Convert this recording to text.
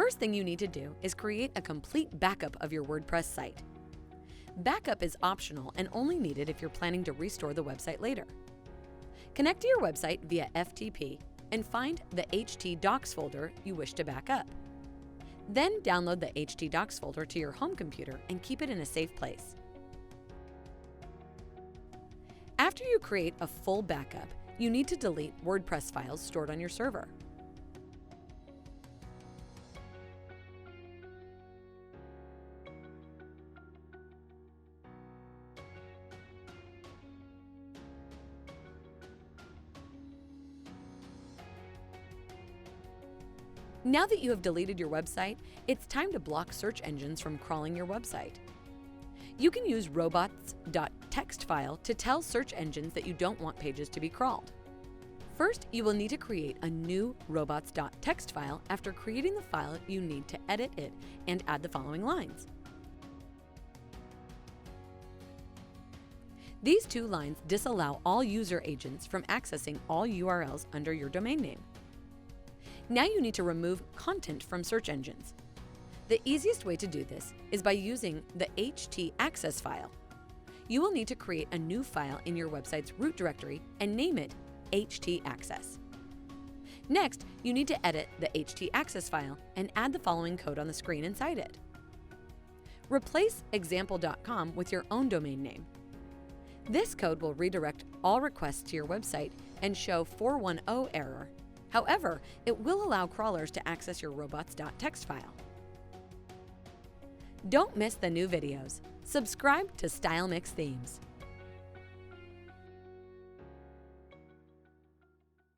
first thing you need to do is create a complete backup of your WordPress site. Backup is optional and only needed if you're planning to restore the website later. Connect to your website via FTP and find the htdocs folder you wish to back up. Then download the htdocs folder to your home computer and keep it in a safe place. After you create a full backup, you need to delete WordPress files stored on your server. Now that you have deleted your website, it's time to block search engines from crawling your website. You can use robots.txt file to tell search engines that you don't want pages to be crawled. First, you will need to create a new robots.txt file. After creating the file, you need to edit it and add the following lines. These two lines disallow all user agents from accessing all URLs under your domain name. Now you need to remove content from search engines. The easiest way to do this is by using the htaccess file. You will need to create a new file in your website's root directory and name it htaccess. Next, you need to edit the htaccess file and add the following code on the screen inside it. Replace example.com with your own domain name. This code will redirect all requests to your website and show 410 error. However, it will allow crawlers to access your robots.txt file. Don't miss the new videos. Subscribe to StylemixThemes.